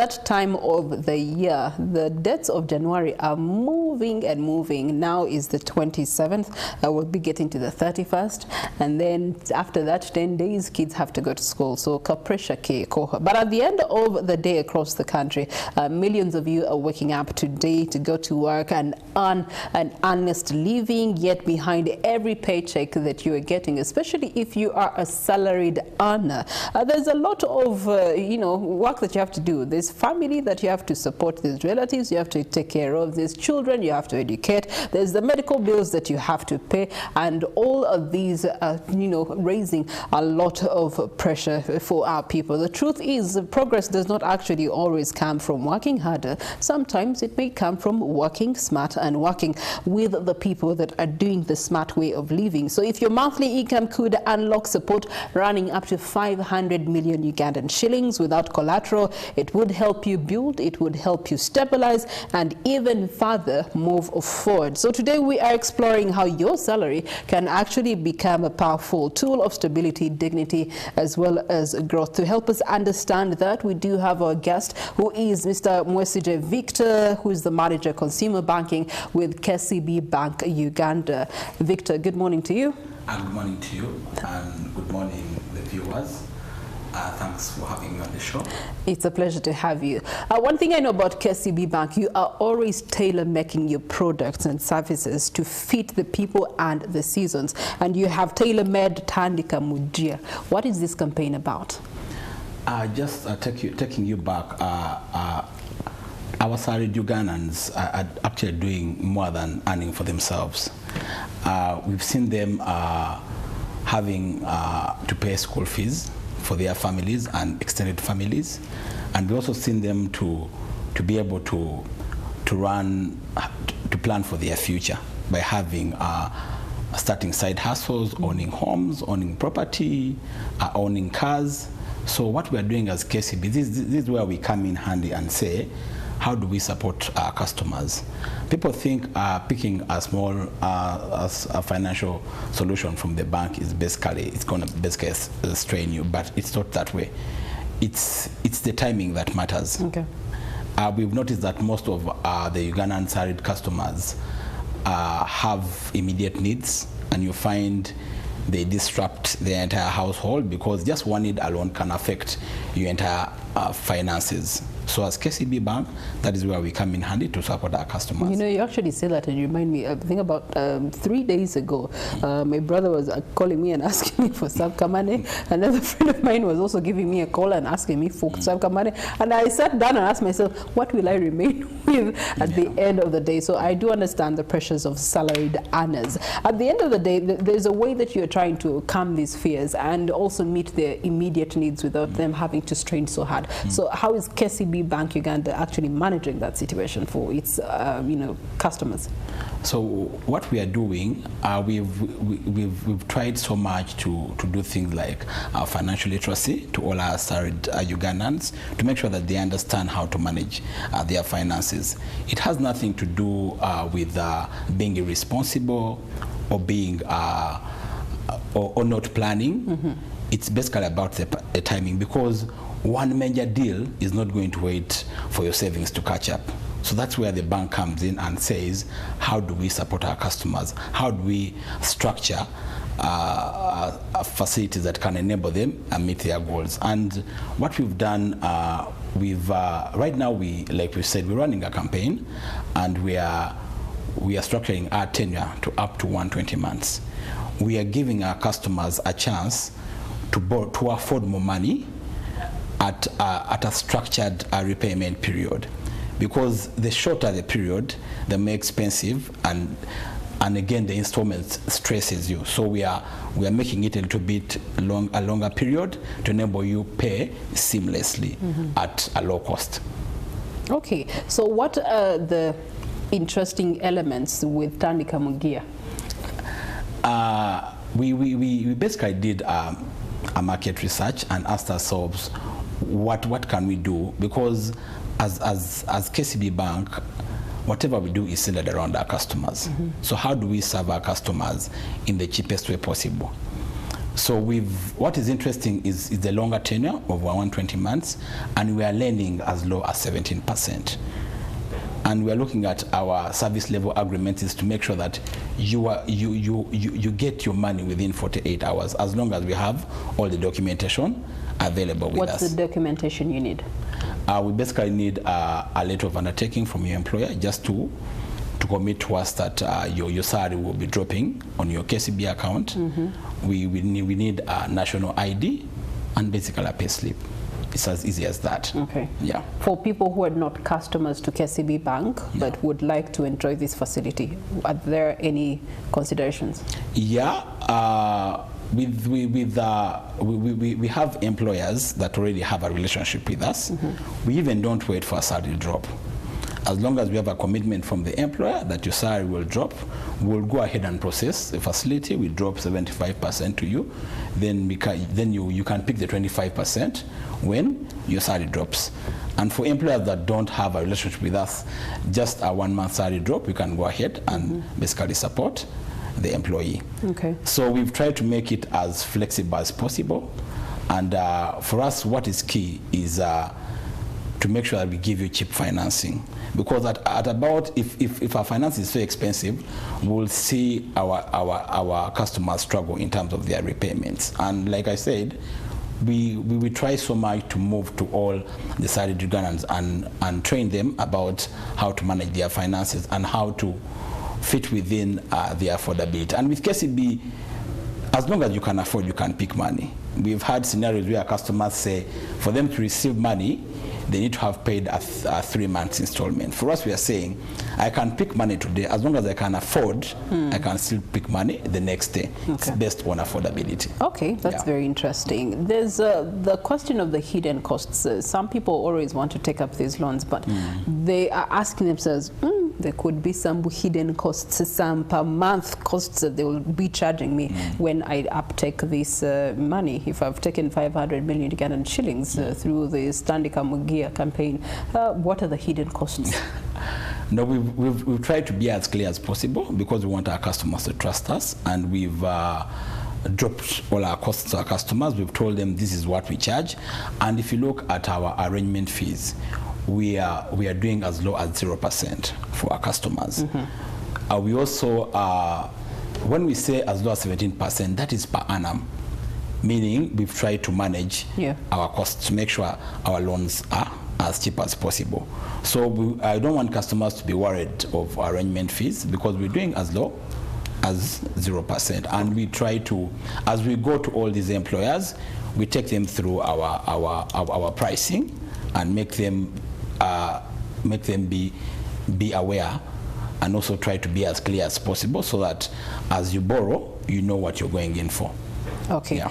That time of the year, the dates of January are moving and moving. Now is the 27th. We'll be getting to the 31st, and then after that 10 days kids have to go to school. So pressure ke koha. But at the end of the day across the country, millions of you are waking up today to go to work and earn an honest living. Yet behind every paycheck that you are getting, especially if you are a salaried earner, there's a lot of work that you have to do. There's family that you have to support, there's relatives you have to take care of, there's children you have to educate, there's the medical bills that you have to pay, and all of these raising a lot of pressure for our people. The truth is, progress does not actually always come from working harder. Sometimes it may come from working smart and working with the people that are doing the smart way of living. So if your monthly income could unlock support running up to 500 million Ugandan shillings without collateral, it would help you build, it would help you stabilize, and even further move forward. So today we are exploring how your salary can actually become a powerful tool of stability, dignity, as well as growth. To help us understand that, we do have our guest, who is Mr. Mwesige Victor, who is the manager consumer banking with KCB Bank Uganda. Victor, good morning to you. And good morning to you, and good morning the viewers. Thanks for having me on the show. It's a pleasure to have you. One thing I know about KCB Bank, you are always tailor-making your products and services to fit the people and the seasons. And you have tailor-made Tandika Mujia. What is this campaign about? Just taking you back, our salaried Ugandans are actually doing more than earning for themselves. We've seen them having to pay school fees for their families and extended families, and we also seen them to be able to plan for their future by having starting side hustles, owning homes, owning property, owning cars. So what we are doing as KCB, this is where we come in handy and say, how do we support our customers? People think picking a small a financial solution from the bank is it's going to basically strain you, but it's not that way. It's the timing that matters. Okay. We've noticed that most of the Ugandan salaried customers have immediate needs, and you find they disrupt their entire household because just one need alone can affect your entire finances. So as KCB Bank, that is where we come in handy to support our customers. You know, you actually say that and you remind me, I think about 3 days ago, my brother was calling me and asking me for Sabkamane. Another friend of mine was also giving me a call and asking me for Sabkamane. And I sat down and asked myself, what will I remain with at the end of the day? So I do understand the pressures of salaried earners. At the end of the day, there's a way that you're trying to calm these fears and also meet their immediate needs without them having to strain so hard. So how is KCB Bank Uganda actually managing that situation for its customers? So what we are doing, we've tried so much to do things like financial literacy to all our salaried Ugandans, to make sure that they understand how to manage their finances. It has nothing to do with being irresponsible or being or not planning. It's basically about the timing, because one major deal is not going to wait for your savings to catch up. So that's where the bank comes in and says, how do we support our customers? How do we structure facilities that can enable them and meet their goals? And what we've done, right now, like we said, we're running a campaign, and we are structuring our tenure to up to 120 months. We are giving our customers a chance to afford more money at a structured repayment period, because the shorter the period, the more expensive, and again the installment stresses you. So we are making it a little bit a longer period to enable you pay seamlessly at a low cost. Okay, so what are the interesting elements with Tandika Mugia? We basically did a market research and asked ourselves, what can we do? Because as KCB Bank, whatever we do is centered around our customers. So how do we serve our customers in the cheapest way possible? So what is interesting is the longer tenure of 120 months, and we are lending as low as 17%. And we are looking at our service level agreements is to make sure that you get your money within 48 hours, as long as we have all the documentation available with us. What's the documentation you need? We basically need a letter of undertaking from your employer, just to commit to us that your salary will be dropping on your KCB account. We need a national ID and basically a pay slip. It's as easy as that. Okay. Yeah. For people who are not customers to KCB Bank but would like to enjoy this facility, are there any considerations? Yeah. We have employers that already have a relationship with us. We even don't wait for a salary drop. As long as we have a commitment from the employer that your salary will drop, we'll go ahead and process the facility. We drop 75% to you. Then you can pick the 25% when your salary drops. And for employers that don't have a relationship with us, just a 1 month salary drop, we can go ahead and basically support the employee. Okay. So we've tried to make it as flexible as possible. And for us, what is key is to make sure that we give you cheap financing. Because at about, if our finance is so expensive, we'll see our customers struggle in terms of their repayments. And like I said, we try so much to move to all the salaried Ugandans and train them about how to manage their finances and how to fit within their affordability. And with KCB, as long as you can afford, you can pick money. We've had scenarios where customers say for them to receive money, they need to have paid a 3 months installment. For us, we are saying, I can pick money today. As long as I can afford, I can still pick money the next day. Okay. It's based on affordability. Okay, that's very interesting. There's the question of the hidden costs. Some people always want to take up these loans, but they are asking themselves, there could be some hidden costs, some per month costs that they will be charging me when I uptake this money. If I've taken 500 million Ugandan shillings through the Stanley Kamugia campaign, what are the hidden costs? No, we've tried to be as clear as possible because we want our customers to trust us, and we've dropped all our costs to our customers. We've told them this is what we charge, and if you look at our arrangement fees, we are doing as low as 0% for our customers. We also, when we say as low as 17%, that is per annum, meaning we've tried to manage our costs to make sure our loans are as cheap as possible. So I don't want customers to be worried of arrangement fees because we're doing as low as 0%, and we try to, as we go to all these employers, we take them through our pricing and make them be aware, and also try to be as clear as possible so that as you borrow, you know what you're going in for. Okay. Yeah.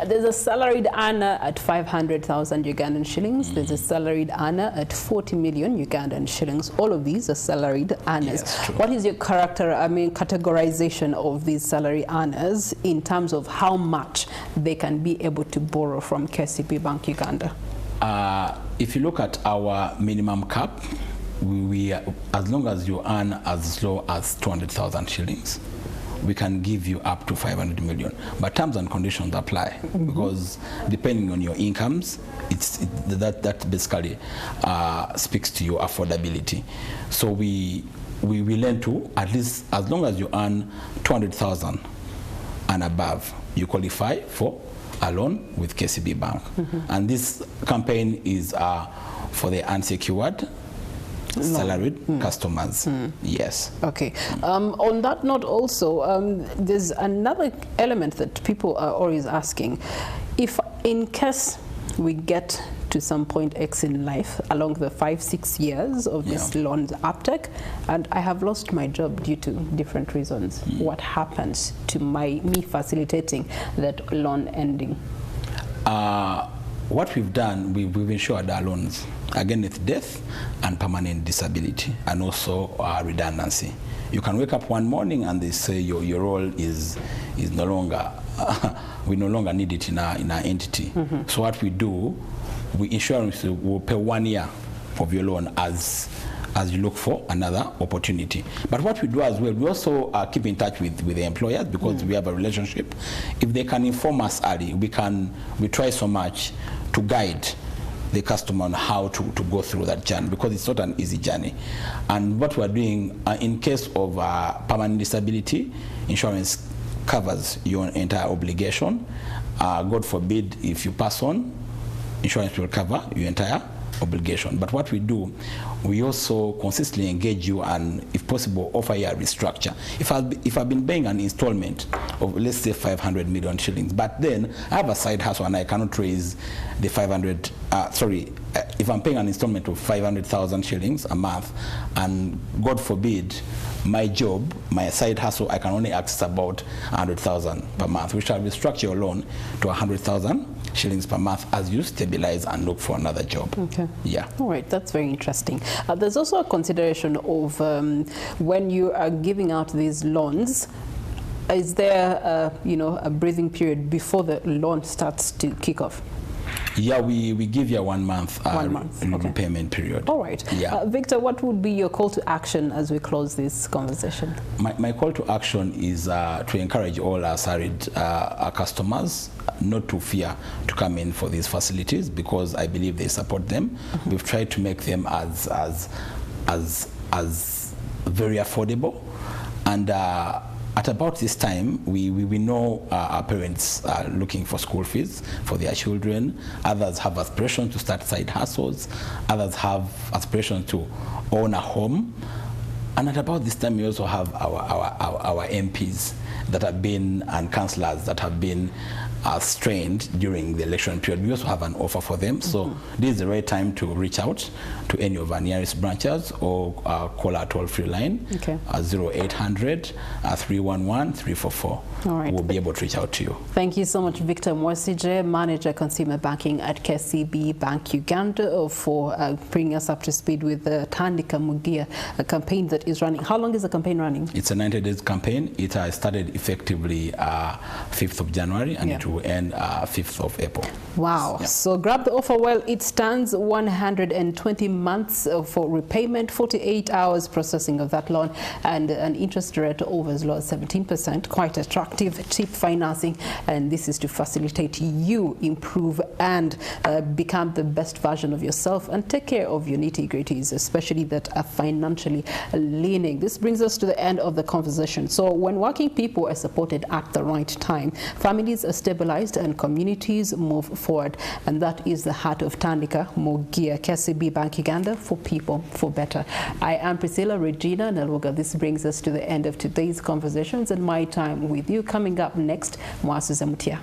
There's a salaried earner at 500,000 Ugandan shillings. There's a salaried earner at 40 million Ugandan shillings. All of these are salaried earners. Yes, what is your categorization of these salary earners in terms of how much they can be able to borrow from KCB Bank Uganda? If you look at our minimum cap, we as long as you earn as low as 200,000 shillings, we can give you up to 500 million. But terms and conditions apply because depending on your incomes, that basically speaks to your affordability. So we lend to at least as long as you earn 200,000 and above, you qualify for a loan with KCB Bank. And this campaign is for the unsecured salaried customers. Yes. Okay. On that note also, there's another element that people are always asking. If in case we get to some point X in life along the 5-6 years of this loan uptake, and I have lost my job due to different reasons, what happens to me facilitating that loan ending? What we've done, we've insured our loans against death and permanent disability, and also redundancy. You can wake up one morning and they say your role is no longer, we no longer need it in our entity. So what we do, we insurance will pay 1 year of your loan as as you look for another opportunity. But what we do as well, we also keep in touch with the employers, because we have a relationship. If they can inform us early, we try so much to guide the customer on how to go through that journey, because it's not an easy journey. And what we're doing, in case of permanent disability, insurance covers your entire obligation. God forbid, if you pass on, insurance will cover your entire obligation. But what we do, we also consistently engage you and, if possible, offer you a restructure. If I've been paying an installment of, let's say, 500 million shillings, but then I have a side hustle and I cannot raise the 500, if I'm paying an installment of 500,000 shillings a month, and God forbid, my job, my side hustle, I can only access about 100,000 per month. We shall restructure your loan to 100,000 shillings per month as you stabilize and look for another job. Okay. Yeah. All right. That's very interesting. There's also a consideration of when you are giving out these loans. Is there, a breathing period before the loan starts to kick off? Yeah, we give you a 1 month, Okay. repayment period. All right. Yeah. Victor, what would be your call to action as we close this conversation? My call to action is to encourage all our salaried our customers not to fear to come in for these facilities, because I believe they support them. We've tried to make them as very affordable, and at about this time, we know our parents are looking for school fees for their children. Others have aspirations to start side hustles. Others have aspirations to own a home. And at about this time, we also have our MPs that have been, and councillors that have been strained during the election period. We also have an offer for them. So this is the right time to reach out to any of our nearest branches, or call our toll-free line, 0800 311 344. All right. We'll be able to reach out to you. Thank you so much, Victor Mwasije, Manager Consumer Banking at KCB Bank Uganda, for bringing us up to speed with the Tandika Mugia, a campaign that is running. How long is the campaign running? It's a 90-day campaign. It started effectively 5th of January, and it will end 5th of April. Wow. Yeah. So grab the offer while it stands. 120 months for repayment, 48 hours processing of that loan, and an interest rate over as low as 17%. Quite attractive, cheap financing, and this is to facilitate you improve and become the best version of yourself and take care of your nitty-gritties, especially that are financially leaning. This brings us to the end of the conversation. So when working people are supported at the right time, families are stabilized and communities move forward, and that is the heart of Tandika Mugia, KCB Bank Uganda, for people for better. I am Priscilla Regina Naluga. This brings us to the end of today's conversations and my time with you. Coming up next, Mwasuza Mutia.